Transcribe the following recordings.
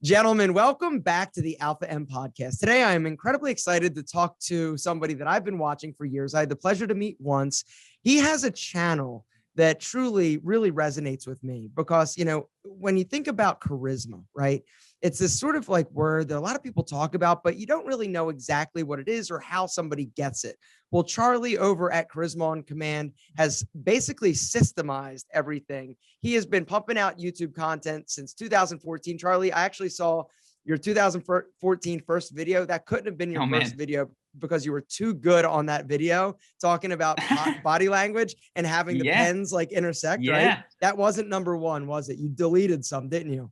Gentlemen, welcome back to the Alpha M podcast. Today, I am incredibly excited to talk to somebody that I've been watching for years. I had the pleasure to meet once. He has a channel that truly, really resonates with me because, when you think about charisma, right? It's this sort of like word that a lot of people talk about, but you don't really know exactly what it is or how somebody gets it. Well, Charlie over at Charisma on Command has basically systemized everything. He has been pumping out YouTube content since 2014. Charlie, I actually saw your 2014 first video. That couldn't have been your first video because you were too good on that video talking about body language and having the pens like intersect, right? That wasn't number one, was it? You deleted some, didn't you?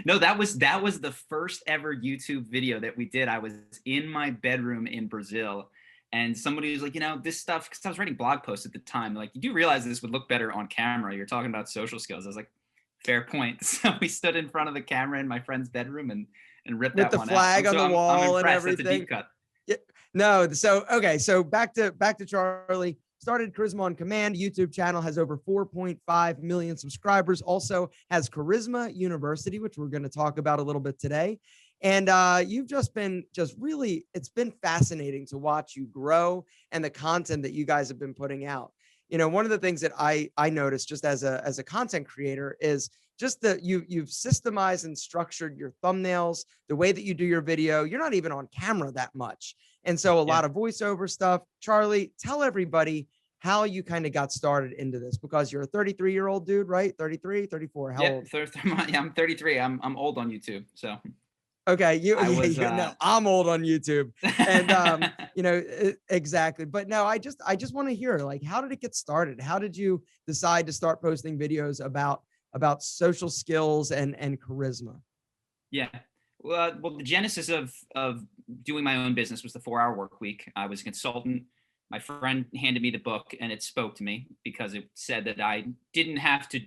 No, that was the first ever YouTube video that we did. I was in my bedroom in Brazil and somebody was like, this stuff, because I was writing blog posts at the time, like, you do realize this would look better on camera. You're talking about social skills. I was like, fair point. So we stood in front of the camera in my friend's bedroom and ripped that one out. With the flag on the wall and everything. That's a deep cut. Yeah. No, so okay, so back to Charlie. Started Charisma on Command YouTube channel, has over 4.5 million subscribers. Also has Charisma University, which we're going to talk about a little bit today. And you've just been it's been fascinating to watch you grow and the content that you guys have been putting out. One of the things that I noticed just as a content creator is just that you've systemized and structured your thumbnails, the way that you do your video. You're not even on camera that much. And so a lot of voiceover stuff. Charlie, tell everybody how you kind of got started into this, because you're a 33-year-old dude, right? 33, 34. How old? I'm 33. I'm old on YouTube. So. Okay. I'm old on YouTube and, exactly. But no, I just want to hear, like, how did it get started? How did you decide to start posting videos about social skills and charisma? Yeah. Well, the genesis of doing my own business was the 4-hour work week. I was a consultant. My friend handed me the book and it spoke to me because it said that I didn't have to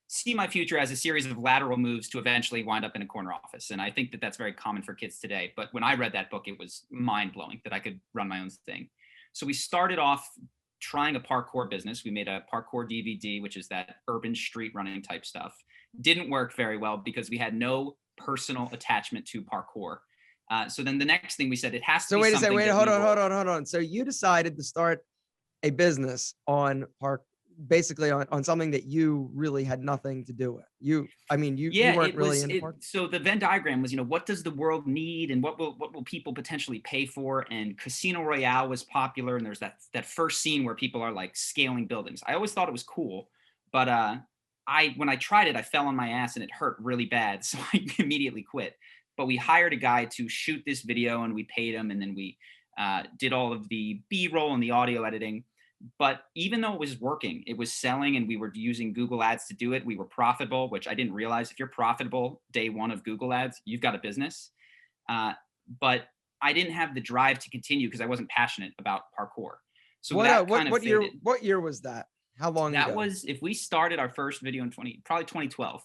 see my future as a series of lateral moves to eventually wind up in a corner office. And I think that that's very common for kids today. But when I read that book, it was mind blowing that I could run my own thing. So we started off trying a parkour business. We made a parkour DVD, which is that urban street running type stuff. Didn't work very well because we had no personal attachment to parkour. So then the next thing we said, it has to be something. So wait, hold on. So you decided to start a business on basically on something that you really had nothing to do with. You weren't really in park. So the Venn diagram was, what does the world need and what will people potentially pay for? And Casino Royale was popular. And there's that first scene where people are like scaling buildings. I always thought it was cool, but when I tried it, I fell on my ass and it hurt really bad. So I immediately quit. But we hired a guy to shoot this video and we paid him. And then we did all of the B-roll and the audio editing. But even though it was working, it was selling and we were using Google ads to do it. We were profitable, which I didn't realize. If you're profitable day one of Google ads, you've got a business. But I didn't have the drive to continue because I wasn't passionate about parkour. So what year was that? How long ago? That was, if we started our first video in probably 2012.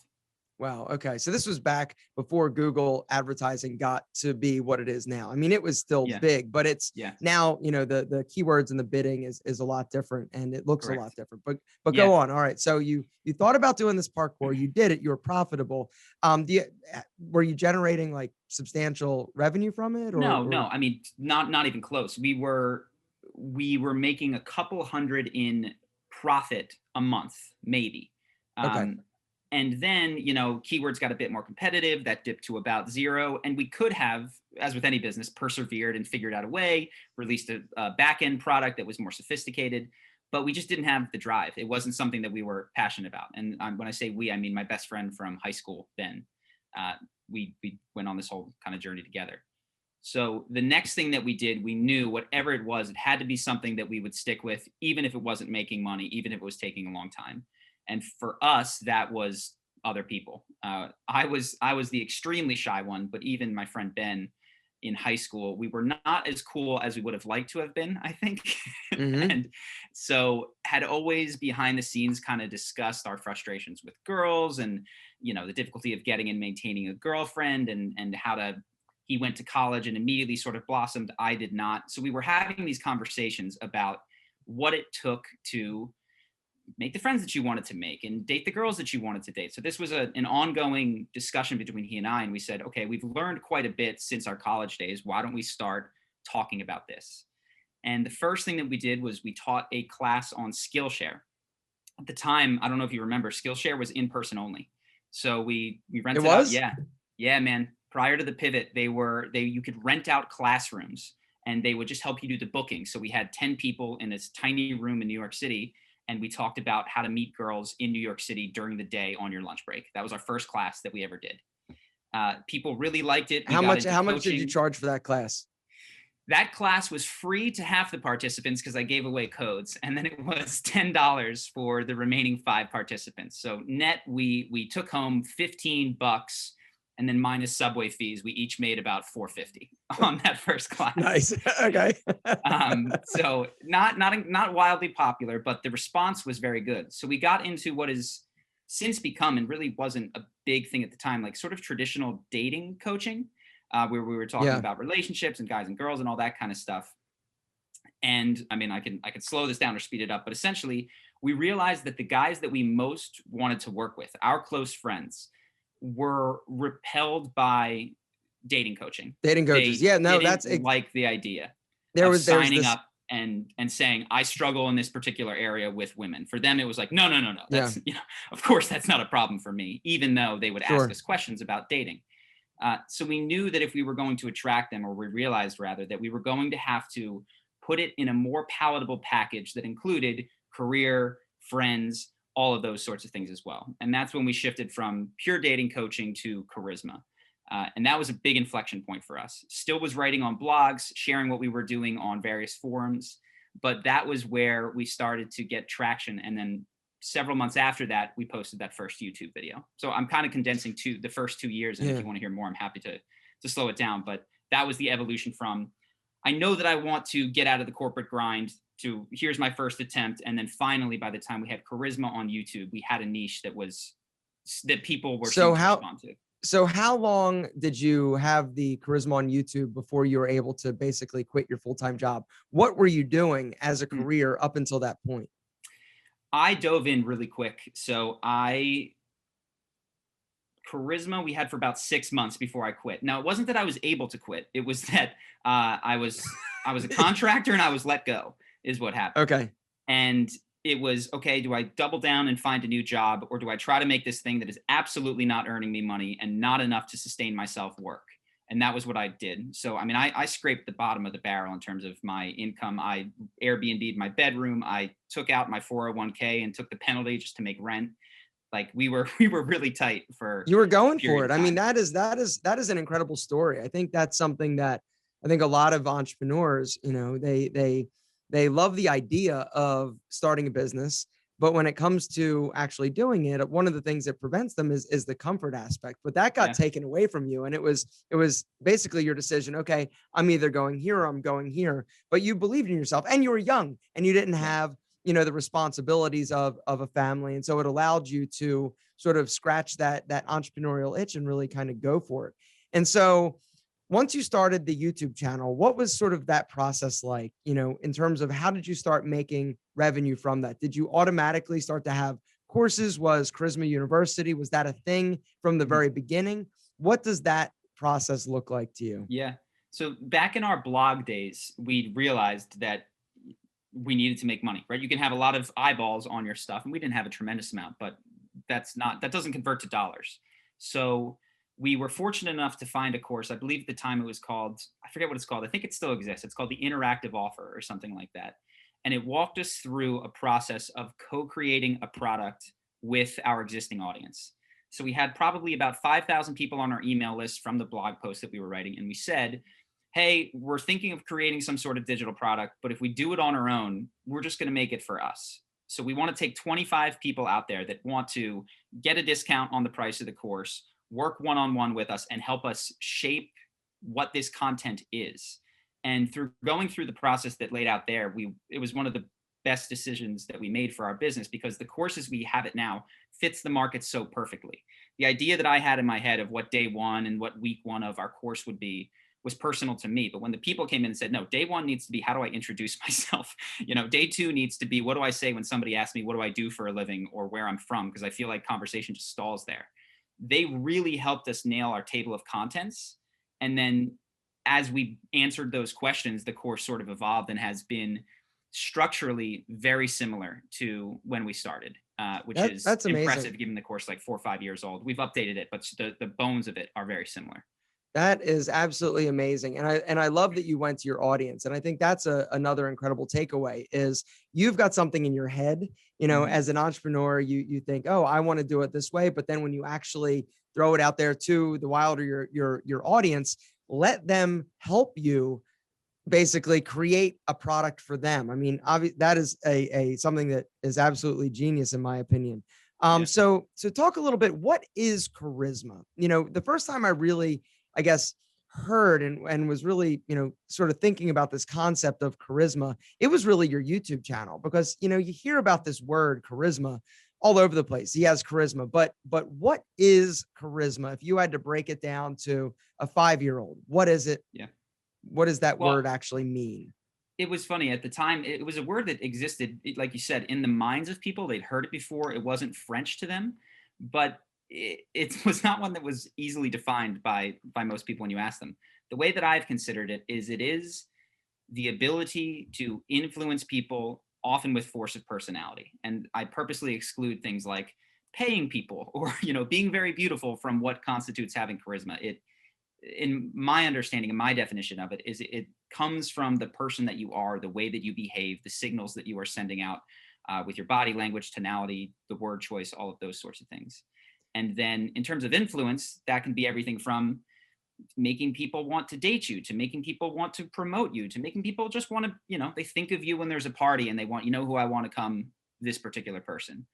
Wow. Okay. So this was back before Google advertising got to be what it is now. I mean, it was still big, but it's now, the keywords and the bidding is a lot different and it looks a lot different, but go on. All right. So you thought about doing this parkour, you did it, you were profitable. Were you generating like substantial revenue from it? No. I mean, not even close. We were making a couple hundred in profit a month, maybe. Okay. And then, keywords got a bit more competitive. That dipped to about 0. And we could have, as with any business, persevered and figured out a way, released a back-end product that was more sophisticated, but we just didn't have the drive. It wasn't something that we were passionate about. And when I say we, I mean my best friend from high school, Ben. We went on this whole kind of journey together. So the next thing that we did, we knew whatever it was, it had to be something that we would stick with, even if it wasn't making money, even if it was taking a long time. And for us, that was other people. I was the extremely shy one, but even my friend Ben in high school, we were not as cool as we would have liked to have been, I think. Mm-hmm. And so had always behind the scenes kind of discussed our frustrations with girls and, the difficulty of getting and maintaining a girlfriend and how he went to college and immediately sort of blossomed. I did not. So we were having these conversations about what it took to make the friends that you wanted to make and date the girls that you wanted to date. So this was an ongoing discussion between he and I. And we said, okay, we've learned quite a bit since our college days. Why don't we start talking about this? And the first thing that we did was we taught a class on Skillshare. At the time, I don't know if you remember, Skillshare was in person only. So we rented out. Yeah, man. Prior to the pivot, you could rent out classrooms and they would just help you do the booking. So we had 10 people in this tiny room in New York City, and we talked about how to meet girls in New York City during the day on your lunch break. That was our first class that we ever did. People really liked it. How much did you charge for that class? That class was free to half the participants because I gave away codes, and then it was $10 for the remaining 5 participants. So net, we took home $15, and then minus subway fees, we each made about $4.50 on that first class. Nice. Okay. So not wildly popular, but the response was very good. So we got into what has since become, and really wasn't a big thing at the time, like sort of traditional dating coaching. Where we were talking about relationships and guys and girls and all that kind of stuff. And I mean, I can slow this down or speed it up, but essentially we realized that the guys that we most wanted to work with, our close friends, were repelled by dating coaching. Dating coaches. That's like the idea. There was signing up and saying, I struggle in this particular area with women. For them, it was like, no. That's, of course, that's not a problem for me, even though they would ask us questions about dating. So we knew that if we were going to attract them, or we realized rather that we were going to have to put it in a more palatable package that included career, friends, all of those sorts of things as well. And that's when we shifted from pure dating coaching to charisma. And that was a big inflection point for us. Still was writing on blogs, sharing what we were doing on various forums, but that was where we started to get traction. And then several months after that, we posted that first YouTube video. So I'm kind of condensing to the first 2 years. And if you want to hear more, I'm happy to slow it down. But that was the evolution from, I know that I want to get out of the corporate grind, to here's my first attempt. And then finally, by the time we had charisma on YouTube, we had a niche that people were to respond to. So how long did you have the charisma on YouTube before you were able to basically quit your full-time job? What were you doing as a career up until that point? I dove in really quick. So charisma we had for about 6 months before I quit. Now, it wasn't that I was able to quit. It was that I was a contractor and I was let go is what happened. Okay. And it was, okay, do I double down and find a new job, or do I try to make this thing that is absolutely not earning me money and not enough to sustain myself work? And that was what I did. So, I mean, I scraped the bottom of the barrel in terms of my income. I Airbnb'd my bedroom. I took out my 401k and took the penalty just to make rent. Like we were really tight for. You were going for it. I mean, that is an incredible story. I think that's something that I think a lot of entrepreneurs, they love the idea of starting a business, but when it comes to actually doing it, one of the things that prevents them is the comfort aspect. But that got taken away from you, and it was basically your decision. Okay, I'm either going here or I'm going here. But you believed in yourself, and you were young, and you didn't have the responsibilities of a family, and so it allowed you to sort of scratch that entrepreneurial itch and really kind of go for it. And so once you started the YouTube channel, what was sort of that process like, in terms of how did you start making revenue from that? Did you automatically start to have courses? Was Charisma University, was that a thing from the very beginning? What does that process look like to you? Yeah. So back in our blog days, we realized that we needed to make money, right? You can have a lot of eyeballs on your stuff, and we didn't have a tremendous amount, but that doesn't convert to dollars. So we were fortunate enough to find a course. I believe at the time it was called, I forget what it's called. I think it still exists. It's called the Interactive Offer or something like that. And it walked us through a process of co-creating a product with our existing audience. So we had probably about 5,000 people on our email list from the blog post that we were writing. And we said, hey, we're thinking of creating some sort of digital product, but if we do it on our own, we're just going to make it for us. So we want to take 25 people out there that want to get a discount on the price of the course, work one-on-one with us, and help us shape what this content is. And through going through the process that laid out there, it was one of the best decisions that we made for our business, because the courses we have it now fits the market so perfectly. The idea that I had in my head of what day one and what week one of our course would be was personal to me. But when the people came in and said, no, day one needs to be, how do I introduce myself? Day two needs to be, what do I say when somebody asks me, what do I do for a living or where I'm from? Because I feel like conversation just stalls there. They really helped us nail our table of contents. And then as we answered those questions, the course sort of evolved and has been structurally very similar to when we started, which is that's amazing. impressive given the course like 4 or 5 years old. We've updated it, but the bones of it are very similar. That is absolutely amazing. And I love that you went to your audience. And I think that's another incredible takeaway is you've got something in your head, as an entrepreneur, you think, oh, I want to do it this way. But then when you actually throw it out there to the wild or your audience, let them help you basically create a product for them. I mean, obviously that is a something that is absolutely genius in my opinion. So talk a little bit, what is charisma? The first time I really, I guess, heard and was really, sort of thinking about this concept of charisma, it was really your YouTube channel, because, you hear about this word charisma all over the place. He has charisma, but what is charisma? If you had to break it down to a 5-year-old, what is it? Yeah. What does that word actually mean? It was funny at the time. It was a word that existed, like you said, in the minds of people. They'd heard it before. It wasn't French to them, but it was not one that was easily defined by most people when you ask them. The way that I've considered it is the ability to influence people, often with force of personality. And I purposely exclude things like paying people or being very beautiful from what constitutes having charisma. In my understanding and my definition of it, is it comes from the person that you are, the way that you behave, the signals that you are sending out with your body language, tonality, the word choice, all of those sorts of things. And then in terms of influence, that can be everything from making people want to date you, to making people want to promote you, to making people just want to, they think of you when there's a party and they want, who I want to come, this particular person.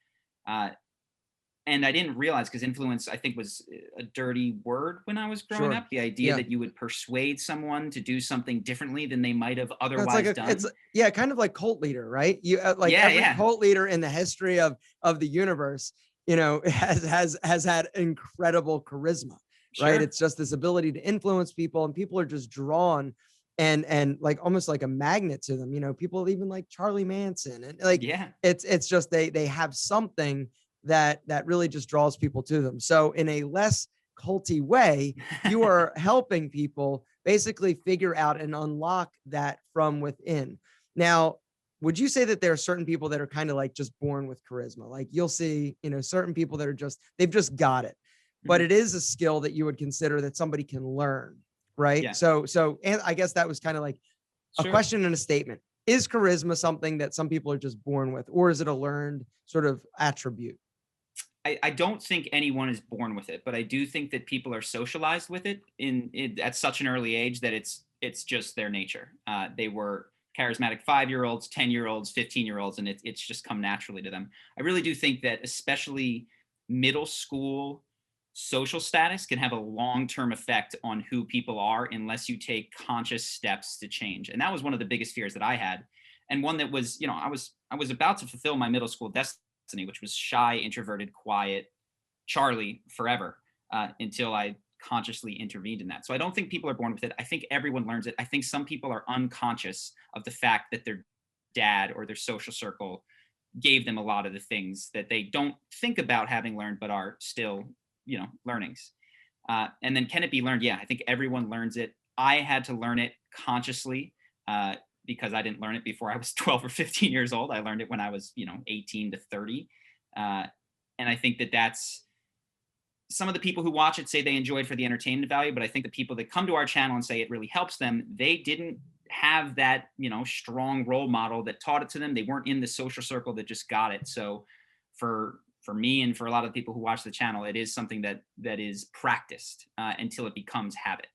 And I didn't realize, because influence, I think, was a dirty word when I was growing up. The idea that you would persuade someone to do something differently than they might have otherwise done. It's kind of like cult leader, right? Every cult leader in the history of the universe, has had incredible charisma, right? It's just this ability to influence people, and people are just drawn and like almost like a magnet to them. People even like Charlie Manson, and it's just they have something that really just draws people to them. So in a less culty way, you are helping people basically figure out and unlock that from within. Now, would you say that there are certain people that are kind of like just born with charisma? Like you'll see, certain people that are they've just got it, but it is a skill that you would consider that somebody can learn, right? Yeah. So, and I guess that was kind of like a question and a statement. Is charisma something that some people are just born with, or is it a learned sort of attribute? I don't think anyone is born with it, but I do think that people are socialized with it at such an early age that it's just their nature. They were charismatic 5-year-olds, 10-year-olds, 15-year-olds, and it's just come naturally to them. I really do think that especially middle school social status can have a long-term effect on who people are unless you take conscious steps to change. And that was one of the biggest fears that I had. And one that was, I was about to fulfill my middle school destiny, which was shy, introverted, quiet Charlie forever, until I consciously intervened in that. So I don't think people are born with it. I think everyone learns it. I think some people are unconscious of the fact that their dad or their social circle gave them a lot of the things that they don't think about having learned, but are still, learnings. And then can it be learned? Yeah, I think everyone learns it. I had to learn it consciously, because I didn't learn it before I was 12 or 15 years old. I learned it when I was, 18 to 30. And I think that that's some of the people who watch it say they enjoy it for the entertainment value, but I think the people that come to our channel and say it really helps them, they didn't have that, strong role model that taught it to them. They weren't in the social circle that just got it. So for me and for a lot of people who watch the channel, it is something that is practiced until it becomes habit.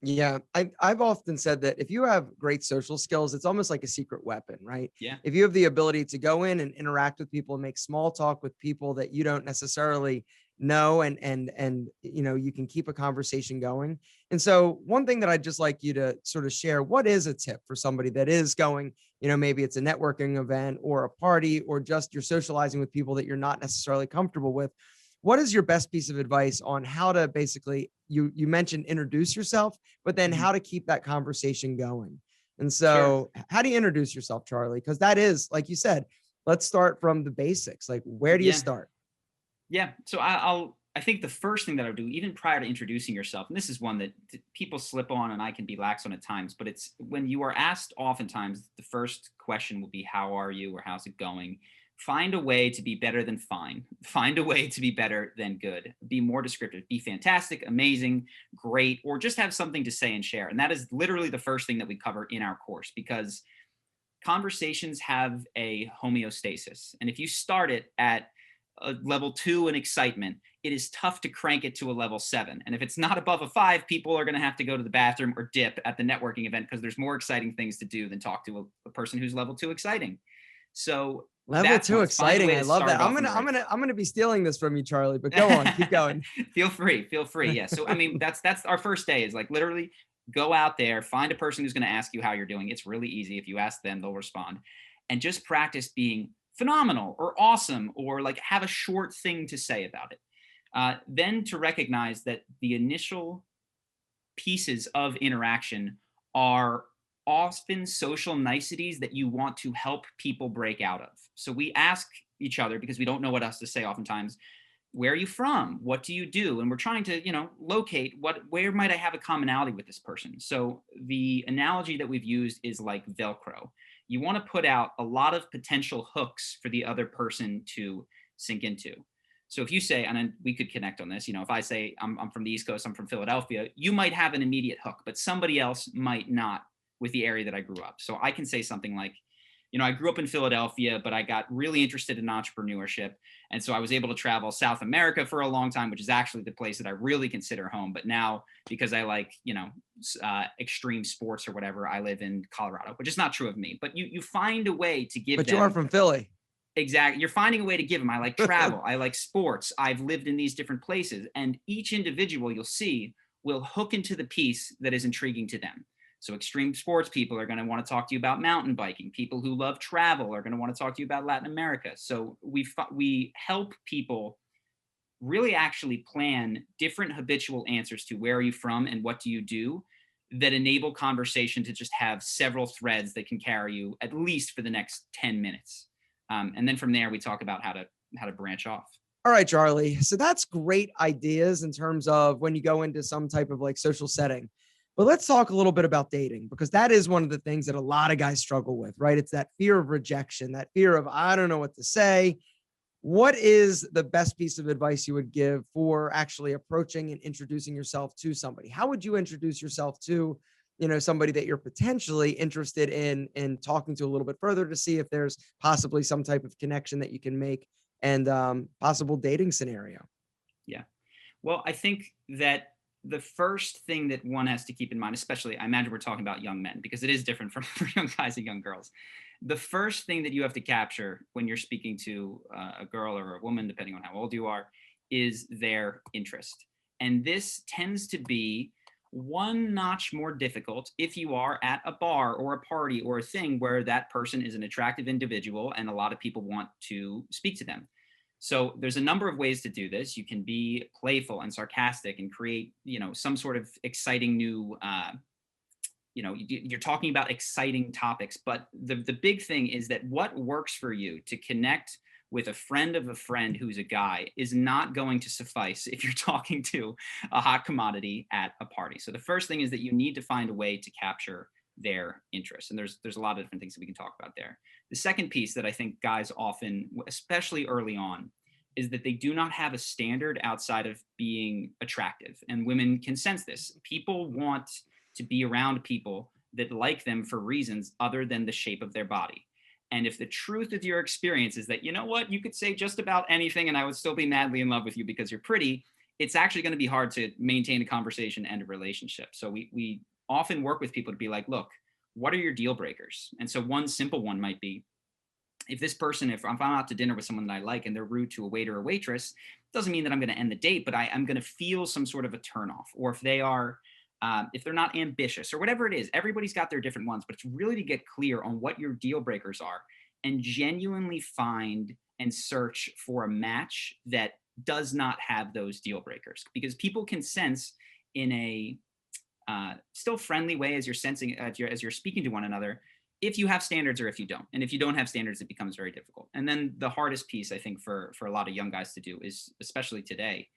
Yeah, I've often said that if you have great social skills, it's almost like a secret weapon, right? Yeah. If you have the ability to go in and interact with people and make small talk with people that you don't necessarily know, and you can keep a conversation going. And so one thing that I'd just like you to sort of share, what is a tip for somebody that is going, maybe it's a networking event or a party, or just you're socializing with people that you're not necessarily comfortable with. what is your best piece of advice on how to basically, you mentioned introduce yourself, but then how to keep that conversation going? And so how do you introduce yourself, Charlie? Because that is, like you said, let's start from the basics. Like, where do you start? Yeah. So I think the first thing that I would do, even prior to introducing yourself, and this is one that people slip on and I can be lax on at times, but it's when you are asked, oftentimes the first question will be, how are you, or how's it going? Find a way to be better than fine. Find a way to be better than good. Be more descriptive. Be fantastic, amazing, great, or just have something to say and share. And that is literally the first thing that we cover in our course, because conversations have a homeostasis. And if you start it at a level 2 in excitement, it is tough to crank it to a level 7. And if it's not above a 5, people are going to have to go to the bathroom or dip at the networking event, because there's more exciting things to do than talk to a person who's level 2 exciting. So level 2 exciting. I love that. I'm gonna be stealing this from you, Charlie, but go on, keep going. Feel free. Yeah. So I mean, that's our first day, is like literally go out there, find a person who's going to ask you how you're doing. It's really easy. If you ask them, they'll respond, and just practice being phenomenal or awesome, or like have a short thing to say about it. Then to recognize that the initial pieces of interaction are often social niceties that you want to help people break out of. So we ask each other, because we don't know what else to say oftentimes, where are you from? What do you do? And we're trying to, locate where might I have a commonality with this person? So the analogy that we've used is like Velcro. You want to put out a lot of potential hooks for the other person to sink into. So if you say, and then we could connect on this, if I say I'm from the East Coast, I'm from Philadelphia, you might have an immediate hook, but somebody else might not with the area that I grew up. So I can say something like, I grew up in Philadelphia, but I got really interested in entrepreneurship. And so I was able to travel South America for a long time, which is actually the place that I really consider home. But now, because I like, extreme sports or whatever, I live in Colorado, which is not true of me. But you find a way to give them. But you are from Philly. Exactly. You're finding a way to give them. I like travel. I like sports. I've lived in these different places. And each individual you'll see will hook into the piece that is intriguing to them. So extreme sports people are going to want to talk to you about mountain biking. People who love travel are going to want to talk to you about Latin America. So we help people really actually plan different habitual answers to where are you from and what do you do, that enable conversation to just have several threads that can carry you at least for the next 10 minutes. And then from there, we talk about how to branch off. All right, Charlie. So that's great ideas in terms of when you go into some type of like social setting. But let's talk a little bit about dating, because that is one of the things that a lot of guys struggle with, right? It's that fear of rejection, that fear of, I don't know what to say. What is the best piece of advice you would give for actually approaching and introducing yourself to somebody? How would you introduce yourself to, somebody that you're potentially interested in talking to a little bit further, to see if there's possibly some type of connection that you can make and possible dating scenario? Yeah. Well, I think that the first thing that one has to keep in mind, especially, I imagine we're talking about young men, because it is different for young guys and young girls. The first thing that you have to capture when you're speaking to a girl or a woman, depending on how old you are, is their interest. And this tends to be one notch more difficult if you are at a bar or a party or a thing where that person is an attractive individual and a lot of people want to speak to them. So there's a number of ways to do this. You can be playful and sarcastic and create, some sort of exciting new, you're talking about exciting topics. But the big thing is that what works for you to connect with a friend of a friend who's a guy is not going to suffice if you're talking to a hot commodity at a party. So the first thing is that you need to find a way to capture their interests. And there's a lot of different things that we can talk about there. The second piece that I think guys often, especially early on, is that they do not have a standard outside of being attractive. And women can sense this. People want to be around people that like them for reasons other than the shape of their body. And if the truth of your experience is that, you could say just about anything and I would still be madly in love with you because you're pretty, it's actually going to be hard to maintain a conversation and a relationship. So we often work with people to be like, look, what are your deal breakers? And so one simple one might be, if I'm out to dinner with someone that I like and they're rude to a waiter or waitress, doesn't mean that I'm going to end the date, but I'm going to feel some sort of a turnoff. Or if they're not ambitious or whatever it is, everybody's got their different ones, but it's really to get clear on what your deal breakers are and genuinely find and search for a match that does not have those deal breakers, because people can sense in a still friendly way as you're sensing, as you're speaking to one another, if you have standards or if you don't. And if you don't have standards, it becomes very difficult. And then the hardest piece, I think, for a lot of young guys to do is, especially today,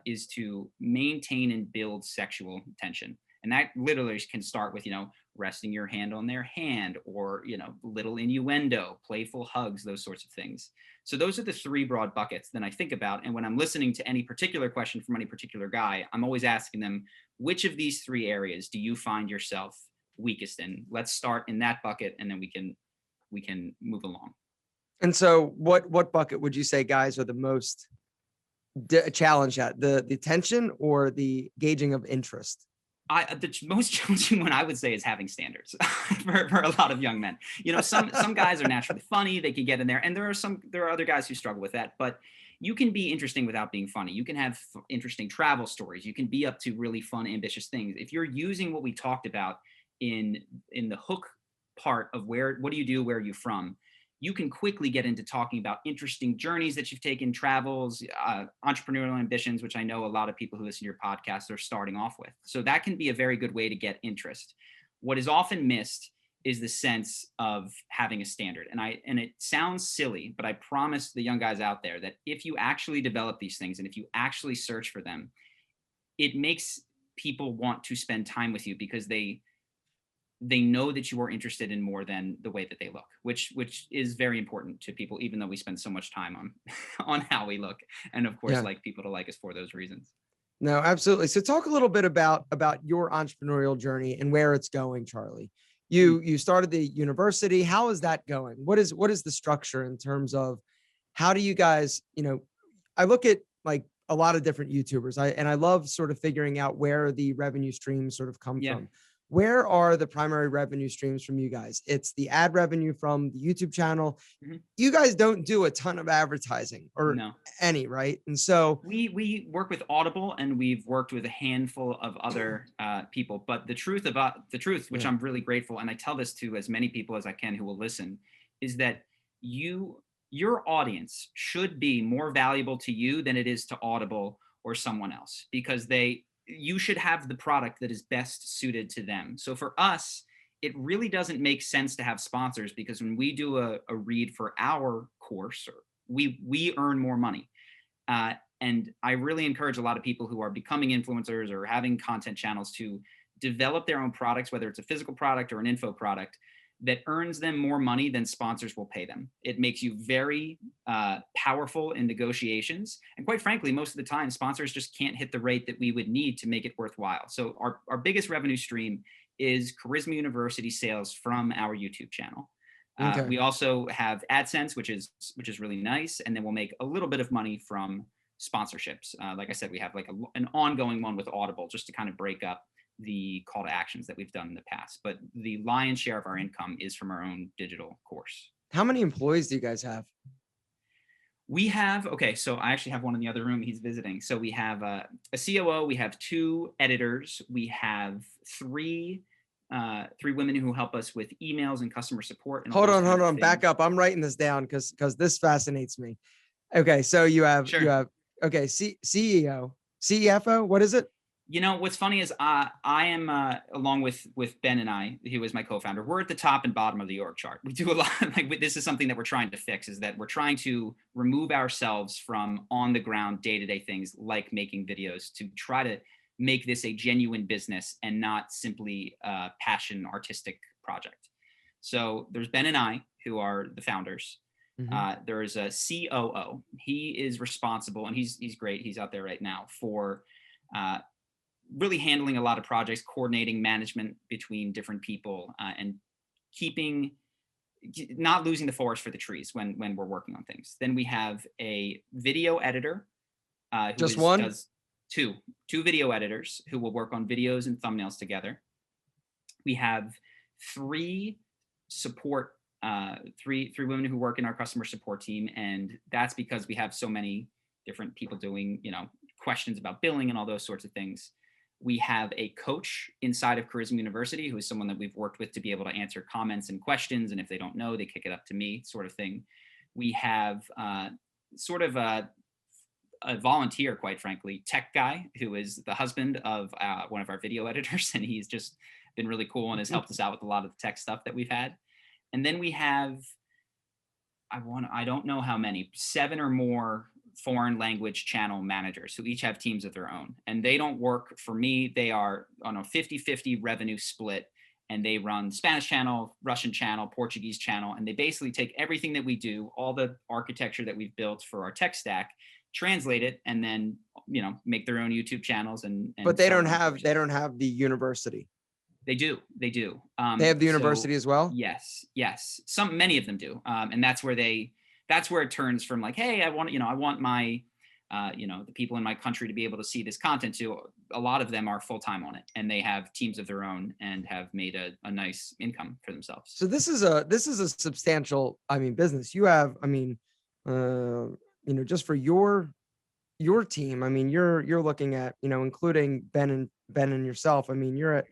is to maintain and build sexual tension. And that literally can start with, resting your hand on their hand, or, little innuendo, playful hugs, those sorts of things. So those are the three broad buckets that I think about. And when I'm listening to any particular question from any particular guy, I'm always asking them, which of these three areas do you find yourself weakest in? Let's start in that bucket, and then we can move along. And so what bucket would you say guys are the most challenged at? The tension or the gauging of interest? The most challenging one I would say is having standards for a lot of young men. Some guys are naturally funny, they can get in there, and there are other guys who struggle with that. But you can be interesting without being funny. You can have interesting travel stories. You can be up to really fun, ambitious things. If you're using what we talked about in the hook part of what do you do, where are you from, you can quickly get into talking about interesting journeys that you've taken, travels, entrepreneurial ambitions, which I know a lot of people who listen to your podcast are starting off with. So that can be a very good way to get interest. What is often missed is the sense of having a standard. And it sounds silly, but I promise the young guys out there that if you actually develop these things and if you actually search for them, it makes people want to spend time with you, because they know that you are interested in more than the way that they look, which is very important to people, even though we spend so much time on how we look. And of course, like people to like us for those reasons. No, absolutely. So talk a little bit about your entrepreneurial journey and where it's going, Charlie. You started the university. How is that going? What is the structure in terms of how do you guys, I look at like a lot of different YouTubers, and I love sort of figuring out where the revenue streams sort of come from. Where are the primary revenue streams from you guys? It's the ad revenue from the YouTube channel. Mm-hmm. You guys don't do a ton of advertising or any, right? And so we work with Audible, and we've worked with a handful of other people. But the truth, which I'm really grateful, and I tell this to as many people as I can who will listen, is that your audience should be more valuable to you than it is to Audible or someone else, because you should have the product that is best suited to them. So for us, it really doesn't make sense to have sponsors, because when we do a read for our course, we earn more money. And I really encourage a lot of people who are becoming influencers or having content channels to develop their own products, whether it's a physical product or an info product, that earns them more money than sponsors will pay them. It makes you very powerful in negotiations. And quite frankly, most of the time, sponsors just can't hit the rate that we would need to make it worthwhile. So our biggest revenue stream is Charisma University sales from our YouTube channel. We also have AdSense, which is really nice. And then we'll make a little bit of money from sponsorships. Like I said, we have like an ongoing one with Audible, just to kind of break up the call to actions that we've done in the past. But the lion's share of our income is from our own digital course. How many employees do you guys have? We have, so I actually have one in the other room. He's visiting. So we have a COO, we have 2 editors, we have three women who help us with emails and customer support. And hold on, back up. I'm writing this down because this fascinates me. Okay, so you have CEO, CFO. What is it? What's funny is I am, along with Ben and I, who is my co-founder, we're at the top and bottom of the org chart. We do a lot, this is something that we're trying to fix, is that we're trying to remove ourselves from on the ground day-to-day things like making videos, to try to make this a genuine business and not simply a passion artistic project. So there's Ben and I, who are the founders. Mm-hmm. There is a COO. He is responsible, and he's great. He's out there right now for really handling a lot of projects, coordinating management between different people, and not losing the forest for the trees when we're working on things. Then we have a video editor. Does two video editors who will work on videos and thumbnails together. We have 3 support, three women who work in our customer support team. And that's because we have so many different people doing, questions about billing and all those sorts of things. We have a coach inside of Charisma University, who is someone that we've worked with to be able to answer comments and questions. And if they don't know, they kick it up to me, sort of thing. We have sort of a a volunteer, quite frankly, tech guy who is the husband of one of our video editors, and he's just been really cool and has helped us out with a lot of the tech stuff that we've had. And then we have, I don't know how many, 7 or more foreign language channel managers who each have teams of their own. And they don't work for me. They are on a 50-50 revenue split. And they run Spanish channel, Russian channel, Portuguese channel. And they basically take everything that we do, all the architecture that we've built for our tech stack, translate it, and then, make their own YouTube channels. But they don't have the university. They do. They have the university as well? Yes. Many of them do. And that's where it turns from like, hey, I want my, the people in my country to be able to see this content too. A lot of them are full-time on it, and they have teams of their own and have made a nice income for themselves. So this is a substantial, business. You have, just for your team, you're looking at, including Ben and yourself, you're at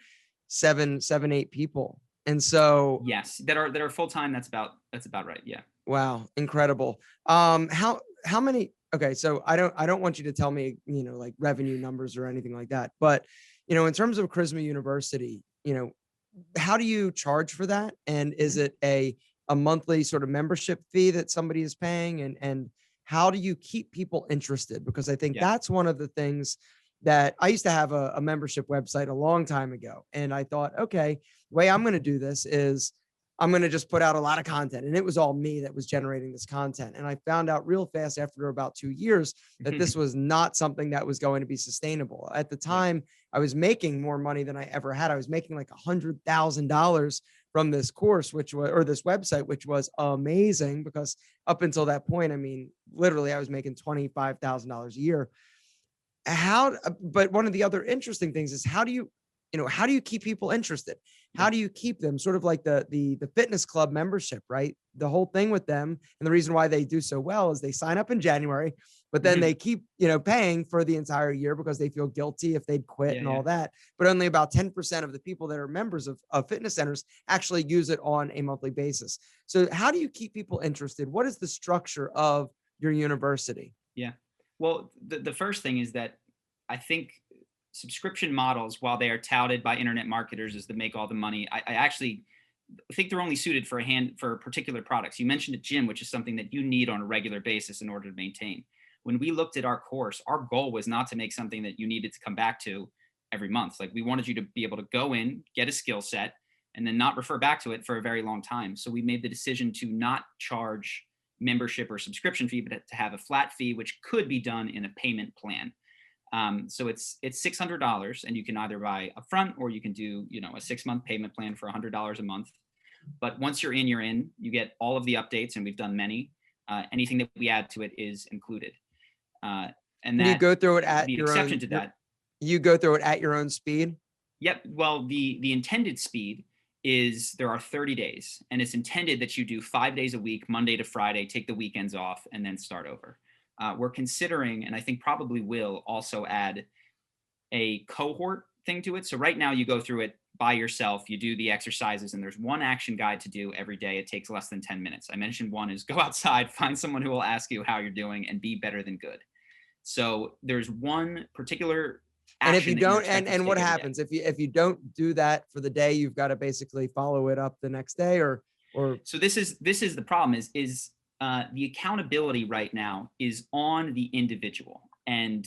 7, 8 people. And so yes, that are full-time. That's about right. Yeah. Wow. Incredible. How many, okay. So I don't want you to tell me, like revenue numbers or anything like that, but, in terms of Charisma University, how do you charge for that? And is it a monthly sort of membership fee that somebody is paying? And how do you keep people interested? Because I think that's one of the things that I used to have a membership website a long time ago. And I thought, okay, the way I'm going to do this is I'm going to just put out a lot of content. And it was all me that was generating this content. And I found out real fast after about 2 years that this was not something that was going to be sustainable. At the time, I was making more money than I ever had. I was making like $100,000 from this course, or this website, which was amazing, because up until that point, literally I was making $25,000 a year. But one of the other interesting things is how do you keep people interested? How do you keep them sort of like the fitness club membership, right? The whole thing with them, and the reason why they do so well is they sign up in January, but then they keep, paying for the entire year because they feel guilty if they'd quit and all that. But only about 10% of the people that are members of fitness centers actually use it on a monthly basis. So how do you keep people interested? What is the structure of your university? Yeah. Well, the first thing is that I think subscription models, while they are touted by internet marketers as to make all the money, I actually think they're only suited for particular products. You mentioned a gym, which is something that you need on a regular basis in order to maintain. When we looked at our course, our goal was not to make something that you needed to come back to every month. Like, we wanted you to be able to go in, get a skill set, and then not refer back to it for a very long time. So we made the decision to not charge membership or subscription fee, but to have a flat fee, which could be done in a payment plan. So it's $600, and you can either buy upfront, or you can do, a 6-month payment plan for $100 a month. But once you're in, you get all of the updates, and we've done many. Anything that we add to it is included. And that you go through it at the your exception own, to that. You go through it at your own speed. Yep. Well, the intended speed is there are 30 days, and it's intended that you do 5 days a week, Monday to Friday, take the weekends off, and then start over. We're considering, and I think probably will also add a cohort thing to it. So right now you go through it by yourself, you do the exercises, and there's one action guide to do every day. It takes less than 10 minutes. I mentioned one is go outside, find someone who will ask you how you're doing, and be better than good. So there's one particular action. And if you don't, and what happens if you don't do that for the day, you've got to basically follow it up the next day, or. So this is the problem is the accountability right now is on the individual, and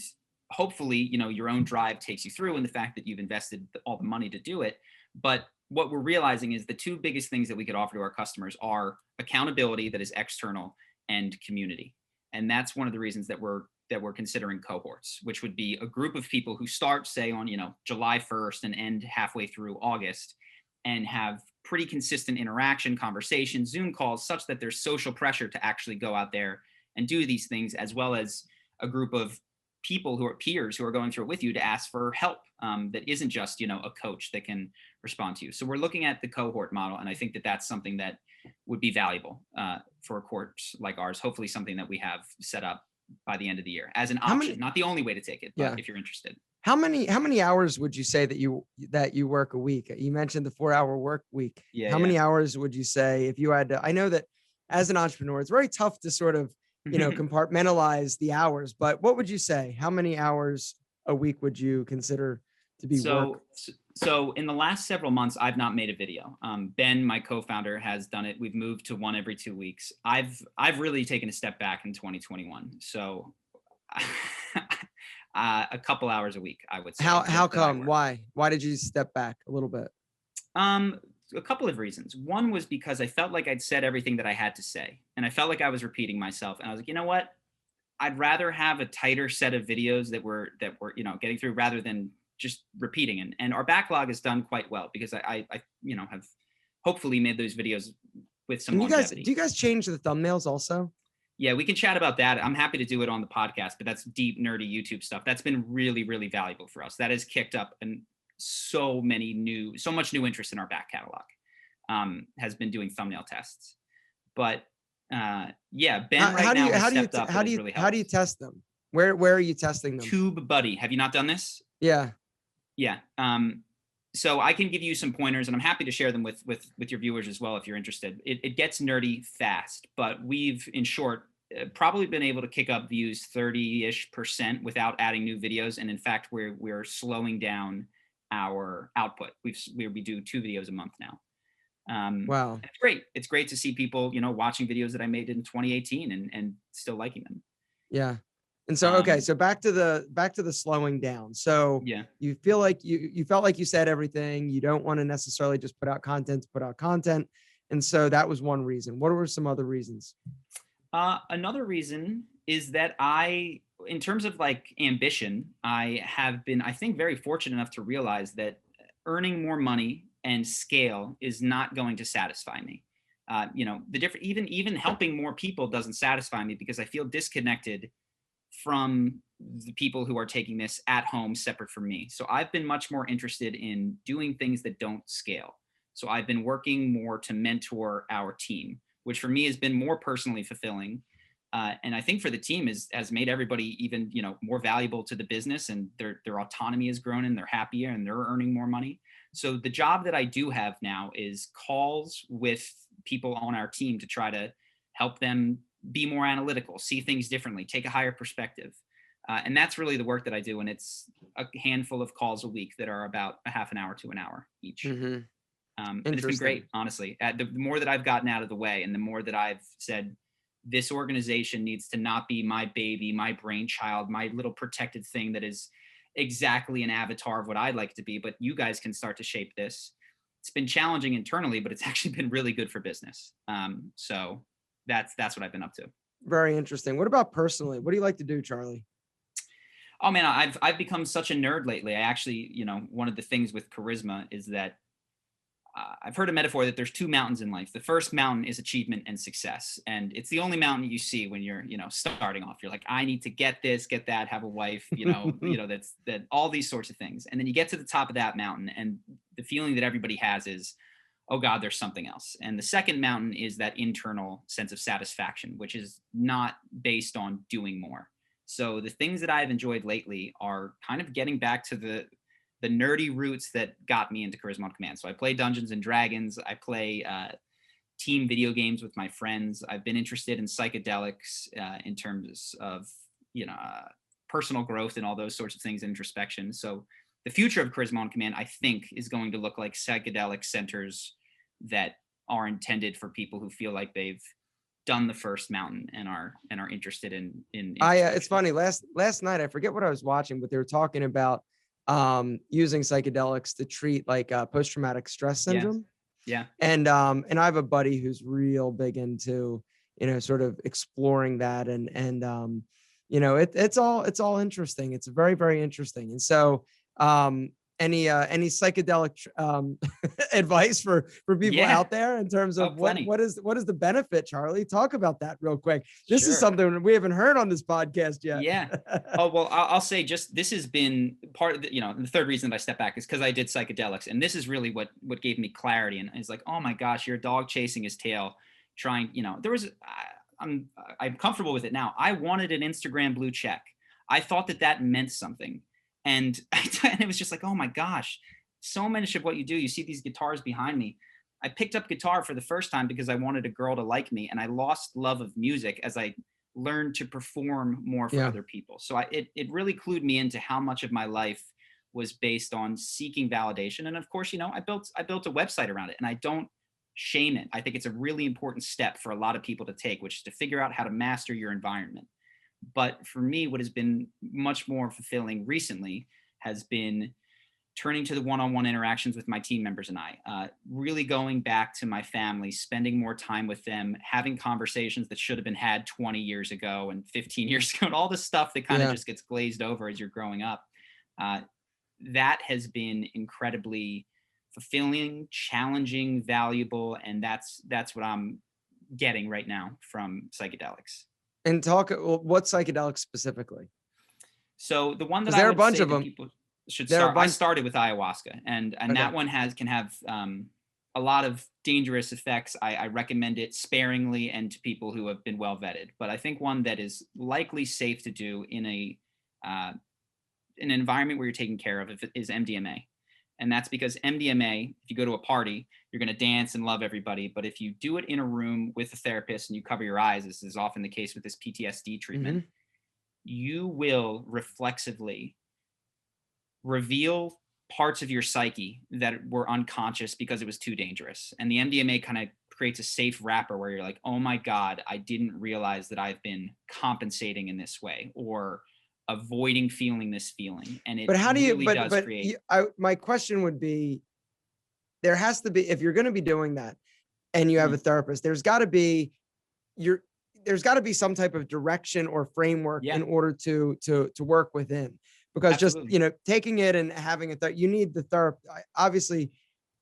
hopefully, your own drive takes you through, and the fact that you've invested all the money to do it. But what we're realizing is the two biggest things that we could offer to our customers are accountability that is external, and community. And that's one of the reasons that we're considering cohorts, which would be a group of people who start, say, on, July 1st and end halfway through August, and have pretty consistent interaction, conversation, Zoom calls, such that there's social pressure to actually go out there and do these things, as well as a group of people who are peers who are going through it with you to ask for help, that isn't just, a coach that can respond to you. So we're looking at the cohort model, and I think that that's something that would be valuable for a course like ours. Hopefully something that we have set up by the end of the year as an option, not the only way to take it, but if you're interested. How many hours would you say that you work a week? You mentioned the 4-hour work week. How many hours would you say if you had to? I know that as an entrepreneur, it's very tough to sort of compartmentalize the hours. But what would you say? How many hours a week would you consider to be work? So in the last several months, I've not made a video. Ben, my co-founder, has done it. We've moved to one every 2 weeks. I've really taken a step back in 2021. So a couple hours a week, I would say. How come? Why did you step back a little bit? A couple of reasons. One was because I felt like I'd said everything that I had to say, and I felt like I was repeating myself. And I was like, you know what? I'd rather have a tighter set of videos that we're getting through rather than just repeating. And our backlog is done quite well because I have hopefully made those videos with some longevity. Do you guys change the thumbnails also? Yeah, we can chat about that. I'm happy to do it on the podcast, but that's deep, nerdy YouTube stuff. That's been really, really valuable for us. That has kicked up and so much new interest in our back catalog. Has been doing thumbnail tests. But Ben how do you test them? Where are you testing them? TubeBuddy. Have you not done this? Yeah. Yeah. So I can give you some pointers, and I'm happy to share them with your viewers as well if you're interested. It gets nerdy fast, but we've, in short, probably been able to kick up views 30-ish% without adding new videos. And in fact, we're slowing down our output. We do 2 videos a month now. Wow. It's great. It's great to see people, watching videos that I made in 2018 and still liking them. Yeah. And so, okay. So back to the slowing down. So yeah, you feel like you felt like you said everything. You don't want to necessarily just put out content to put out content. And so that was one reason. What were some other reasons? Another reason is that in terms of like ambition, I have been, I think, very fortunate enough to realize that earning more money and scale is not going to satisfy me. Even helping more people doesn't satisfy me because I feel disconnected from the people who are taking this at home separate from me. So I've been much more interested in doing things that don't scale. So I've been working more to mentor our team, which for me has been more personally fulfilling. And I think for the team has made everybody even, more valuable to the business, and their autonomy has grown and they're happier and they're earning more money. So the job that I do have now is calls with people on our team to try to help them be more analytical, see things differently, take a higher perspective. And that's really the work that I do. And it's a handful of calls a week that are about a half an hour to an hour each. Mm-hmm. And it's been great, honestly. The more that I've gotten out of the way and the more that I've said, this organization needs to not be my baby, my brainchild, my little protected thing that is exactly an avatar of what I'd like to be, but you guys can start to shape this. It's been challenging internally, but it's actually been really good for business. So that's what I've been up to. Very interesting. What about personally? What do you like to do, Charlie? Oh man, I've become such a nerd lately. I actually, one of the things with charisma is that I've heard a metaphor that there's 2 mountains in life. The first mountain is achievement and success. And it's the only mountain you see when you're, starting off. You're like, I need to get this, get that, have a wife, that all these sorts of things. And then you get to the top of that mountain and the feeling that everybody has is, oh God, there's something else. And the second mountain is that internal sense of satisfaction, which is not based on doing more. So the things that I've enjoyed lately are kind of getting back to the nerdy roots that got me into Charisma on Command. So I play Dungeons and Dragons. I play team video games with my friends. I've been interested in psychedelics in terms of, personal growth and all those sorts of things, introspection. So the future of Charisma on Command, I think, is going to look like psychedelic centers that are intended for people who feel like they've done the first mountain and are interested in it's funny. Last night, I forget what I was watching, but they were talking about using psychedelics to treat like post-traumatic stress syndrome. Yeah. And I have a buddy who's real big into, sort of exploring that and it's all interesting. It's very, very interesting. And so, any psychedelic advice for people out there in terms of what is the benefit, Charlie? Talk about that real quick. This is something we haven't heard on this podcast yet. Yeah. Oh, well, I'll say just this has been part of the third reason that I stepped back is because I did psychedelics. And this is really what gave me clarity. And it's like, oh my gosh, you're a dog chasing his tail trying, there was, I'm comfortable with it now. I wanted an Instagram blue check. I thought that meant something. And it was just like, oh my gosh, so much of what you do, you see these guitars behind me. I picked up guitar for the first time because I wanted a girl to like me. And I lost love of music as I learn to perform more for Yeah. other people. So it really clued me into how much of my life was based on seeking validation. And of course, I built a website around it, and I don't shame it. I think it's a really important step for a lot of people to take, which is to figure out how to master your environment. But for me, what has been much more fulfilling recently has been turning to the one-on-one interactions with my team members and really going back to my family, spending more time with them, having conversations that should have been had 20 years ago and 15 years ago, and all the stuff that kind of just gets glazed over as you're growing up. That has been incredibly fulfilling, challenging, valuable, and that's what I'm getting right now from psychedelics. And what psychedelics specifically? So the one that there I are a would bunch say of that them. people should There are a start. I bunch. started with ayahuasca, and Okay. that one can have a lot of dangerous effects. I recommend it sparingly and to people who have been well vetted. But I think one that is likely safe to do in an environment where you're taken care of is MDMA. And that's because MDMA, if you go to a party, you're going to dance and love everybody. But if you do it in a room with a therapist and you cover your eyes, this is often the case with this PTSD treatment, you will reflexively reveal parts of your psyche that were unconscious because it was too dangerous. And the MDMA kind of creates a safe wrapper where you're like, oh my God, I didn't realize that I've been compensating in this way or avoiding feeling this feeling. And it But how do you, really does create. my question would be, there has to be, if you're going to be doing that and you have a therapist, there's got to be some type of direction or framework in order to work within, because Absolutely. just, taking it and having you need the therapist. Obviously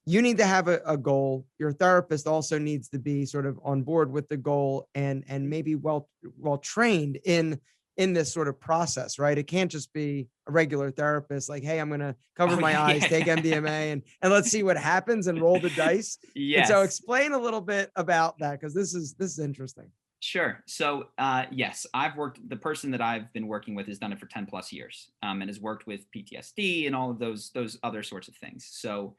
you need to have a goal. Your therapist also needs to be sort of on board with the goal and maybe well trained in this sort of process, right? It can't just be a regular therapist like, hey, I'm going to cover my eyes, take MDMA and let's see what happens and roll the dice. Yes. And so explain a little bit about that, because this is interesting. Sure. So yes, the person that I've been working with has done it for 10 plus years and has worked with PTSD and all of those other sorts of things. So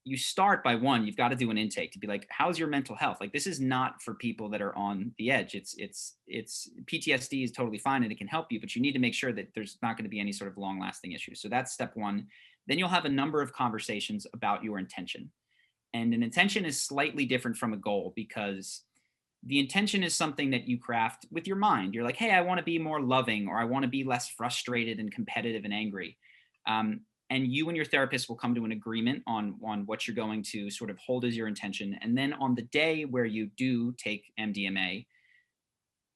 you start by you've got to do an intake to be like, how's your mental health? Like, this is not for people that are on the edge. It's PTSD is totally fine and it can help you, but you need to make sure that there's not going to be any sort of long lasting issues. So that's step one. Then you'll have a number of conversations about your intention. And an intention is slightly different from a goal, because the intention is something that you craft with your mind. You're like, hey, I want to be more loving, or I want to be less frustrated and competitive and angry. And you and your therapist will come to an agreement on what you're going to sort of hold as your intention. And then on the day where you do take MDMA,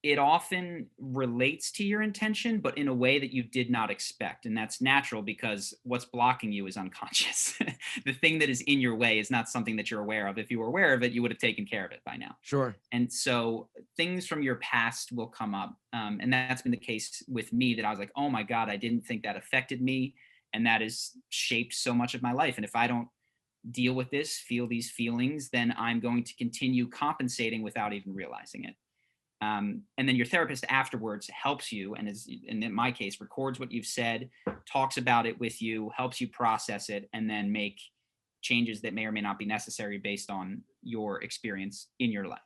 it often relates to your intention, but in a way that you did not expect. And that's natural, because what's blocking you is unconscious. The thing that is in your way is not something that you're aware of. If you were aware of it, you would have taken care of it by now. Sure. And so things from your past will come up. And that's been the case with me, that I was like, oh my God, I didn't think that affected me. And that has shaped so much of my life. And if I don't deal with this, feel these feelings, then I'm going to continue compensating without even realizing it. And then your therapist afterwards helps you, and in my case, records what you've said, talks about it with you, helps you process it, and then make changes that may or may not be necessary based on your experience in your life.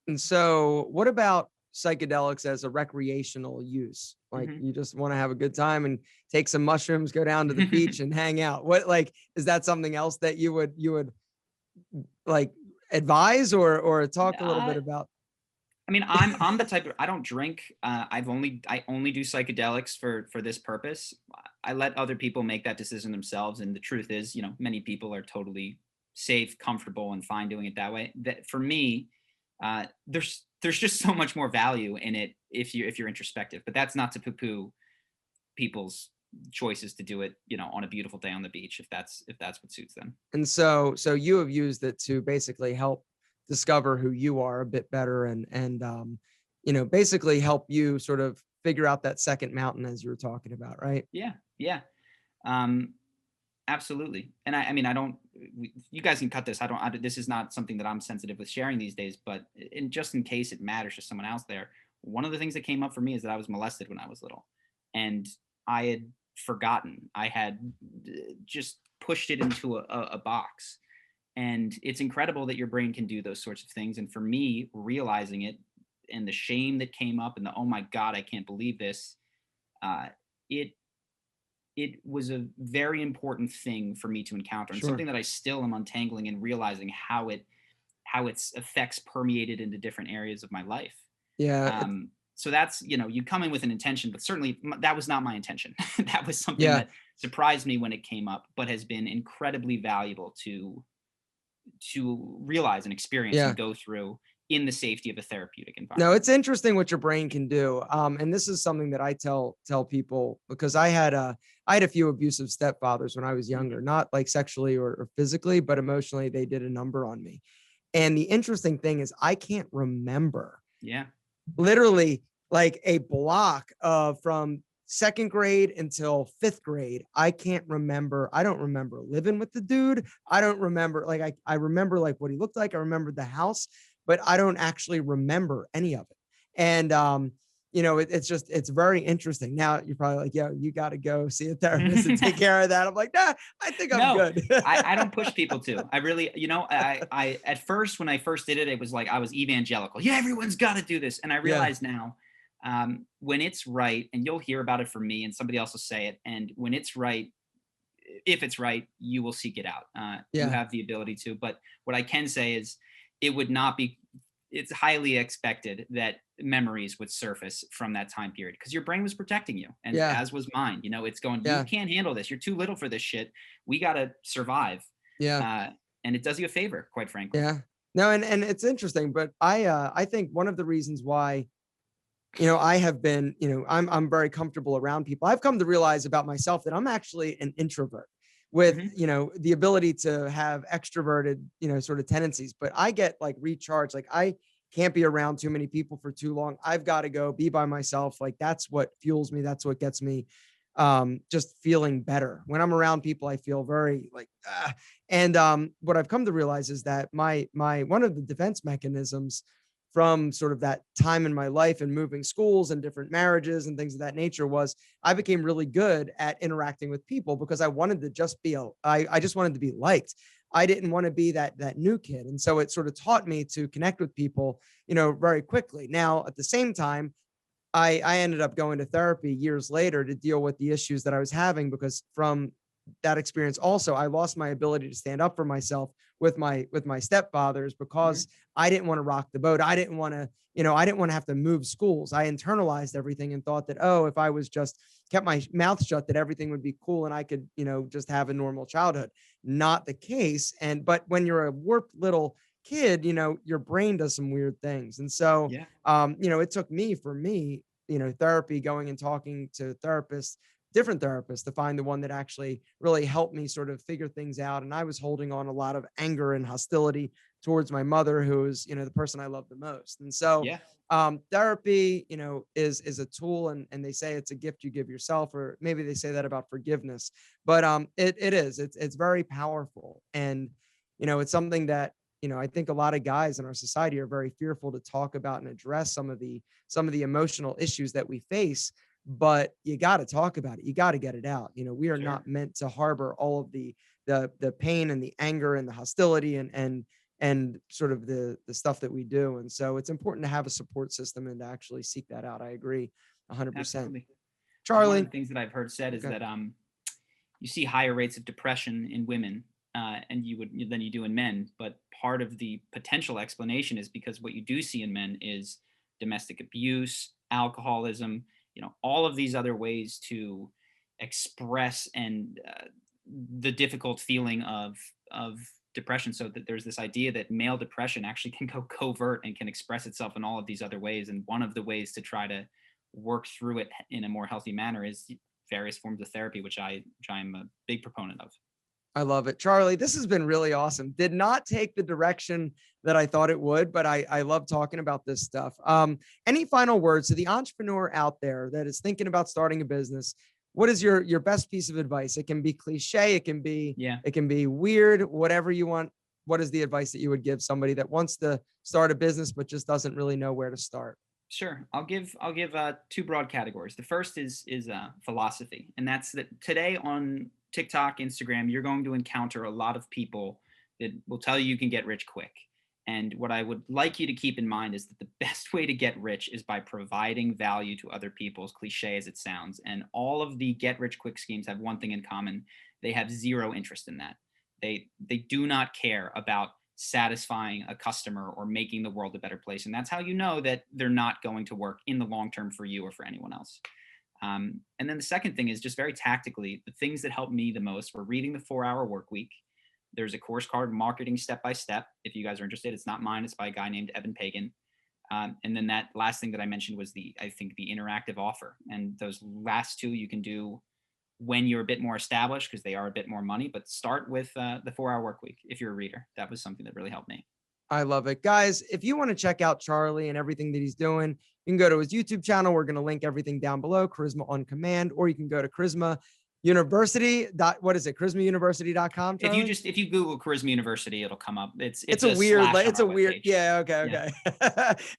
And so what about psychedelics as a recreational use? Like, you just want to have a good time and take some mushrooms, go down to the beach and hang out. Is that something else that you would like advise or talk a little bit about? I mean, I'm the type of, I don't drink. I only do psychedelics for this purpose. I let other people make that decision themselves. And the truth is, many people are totally safe, comfortable, and fine doing it that way. That for me, there's just so much more value in it if you're introspective. But that's not to poo-poo people's choices to do it, on a beautiful day on the beach, if that's what suits them. And so you have used it to basically help discover who you are a bit better and basically help you sort of figure out that second mountain, as you were talking about, right? Yeah. Absolutely. And I mean, you guys can cut this. This is not something that I'm sensitive with sharing these days, but just in case it matters to someone else there, one of the things that came up for me is that I was molested when I was little, and I had forgotten. I had just pushed it into a box. And it's incredible that your brain can do those sorts of things. And for me, realizing it and the shame that came up and the, oh my God, I can't believe this. It was a very important thing for me to encounter, and Sure. something that I still am untangling and realizing how its effects permeated into different areas of my life. Yeah. So that's, you come in with an intention, but certainly that was not my intention. That was something Yeah. that surprised me when it came up, but has been incredibly valuable to realize and experience Yeah. and go through in the safety of a therapeutic No, environment. it's interesting what your brain can do. And this is something that I tell people, because I had a few abusive stepfathers when I was younger, Mhm. not like sexually or physically, but emotionally, they did a number on me. And the interesting thing is I can't remember Yeah. literally like a block of from second grade until fifth grade. I can't remember. I don't remember living with the dude. I don't remember, like, I remember like what he looked like. I remember the house, but I don't actually remember any of it. And, it's very interesting. Now you're probably like, yo, you got to go see a therapist and take care of that. I'm like, nah, I think I'm No, good. I don't push people to. I really, I at first, when I first did it, it was like I was evangelical. Yeah, everyone's got to do this. And I Yeah. realize now, when it's right, and you'll hear about it from me and somebody else will say it. And when it's right, if it's right, you will seek it out. You Yeah. have the ability to. But what I can say is it would not be, it's highly expected that memories would surface from that time period because your brain was protecting you, and Yeah. as was mine. It's going, you Yeah. can't handle this, you're too little for this shit, we got to survive. Yeah. uh, and it does you a favor, quite frankly. Yeah. No, and it's interesting, but I think one of the reasons why, I have been, I'm very comfortable around people. I've come to realize about myself that I'm actually an introvert with, Hmm. the ability to have extroverted, sort of tendencies, but I get like recharged. Like I can't be around too many people for too long. I've got to go be by myself. Like that's what fuels me. That's what gets me just feeling better. When I'm around people, I feel very like, and what I've come to realize is that my one of the defense mechanisms from sort of that time in my life and moving schools and different marriages and things of that nature was I became really good at interacting with people because I wanted to just be I just wanted to be liked. I didn't want to be that new kid. And so it sort of taught me to connect with people, very quickly. Now, at the same time, I ended up going to therapy years later to deal with the issues that I was having, because from that experience also I lost my ability to stand up for myself with my stepfathers because Hmm. I didn't want to rock the boat. I didn't want to, I didn't want to have to move schools. I internalized everything and thought that, oh, if I was just kept my mouth shut, that everything would be cool and I could, just have a normal childhood. Not the case. But when you're a warped little kid, your brain does some weird things. And so Yeah. it took me, for me, therapy, going and talking to therapists, different therapists, to find the one that actually really helped me sort of figure things out. And I was holding on a lot of anger and hostility towards my mother, who is, the person I love the most. And so Yeah. therapy, is a tool, and they say it's a gift you give yourself, or maybe they say that about forgiveness, but it's very powerful. And, it's something that, I think a lot of guys in our society are very fearful to talk about and address some of the emotional issues that we face, but you got to talk about it. You got to get it out. We are Sure. not meant to harbor all of the pain and the anger and the hostility and sort of the stuff that we do. And so it's important to have a support system and to actually seek that out. I agree 100%. Absolutely. One of Charlie. the things that I've heard said is Okay. that you see higher rates of depression in women, and than you do in men. But part of the potential explanation is because what you do see in men is domestic abuse, alcoholism, all of these other ways to express and the difficult feeling of depression. So that there's this idea that male depression actually can go covert and can express itself in all of these other ways. And one of the ways to try to work through it in a more healthy manner is various forms of therapy, which I'm a big proponent of. I love it. Charlie, this has been really awesome. Did not take the direction that I thought it would, but I love talking about this stuff. Any final words to the entrepreneur out there that is thinking about starting a business? What is your best piece of advice? It can be cliche, Yeah. it can be weird, whatever you want. What is the advice that you would give somebody that wants to start a business but just doesn't really know where to start? Sure. I'll give two broad categories. The first is philosophy, and that's that today on TikTok, Instagram, you're going to encounter a lot of people that will tell you you can get rich quick. And what I would like you to keep in mind is that the best way to get rich is by providing value to other people, as cliche as it sounds. And all of the get rich quick schemes have one thing in common. They have zero interest in that. They do not care about satisfying a customer or making the world a better place. And that's how you know that they're not going to work in the long term for you or for anyone else. And then the second thing is just very tactically, the things that helped me the most were reading the 4-Hour Workweek. There's a course called Marketing Step by Step. If you guys are interested, it's not mine. It's by a guy named Evan Pagan. And then that last thing that I mentioned was I think the interactive offer. And those last two you can do when you're a bit more established, because they are a bit more money, but start with the 4-Hour Workweek if you're a reader. That was something that really helped me. I love it. Guys, if you want to check out Charlie and everything that he's doing, you can go to his YouTube channel. We're going to link everything down below, Charisma on Command, or you can go to Charisma University. What is it? CharismaUniversity.com. If you Google Charisma University, it'll come up. It's a weird, webpage. Yeah. Okay.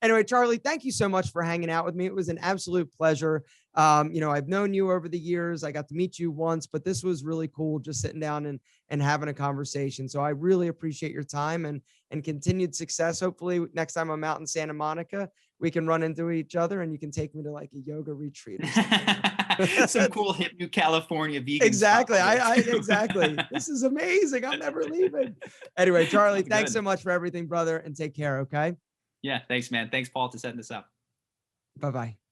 Anyway, Charlie, thank you so much for hanging out with me. It was an absolute pleasure. I've known you over the years. I got to meet you once, but this was really cool, just sitting down and having a conversation. So I really appreciate your time and continued success. Hopefully next time I'm out in Santa Monica, we can run into each other and you can take me to like a yoga retreat or something. Some cool hip New California vegan. Exactly. Exactly. This is amazing. I'm never leaving. Anyway, Charlie, thanks so much for everything, brother, and take care. Okay. Yeah. Thanks, man. Thanks, Paul, for setting this up. Bye-bye.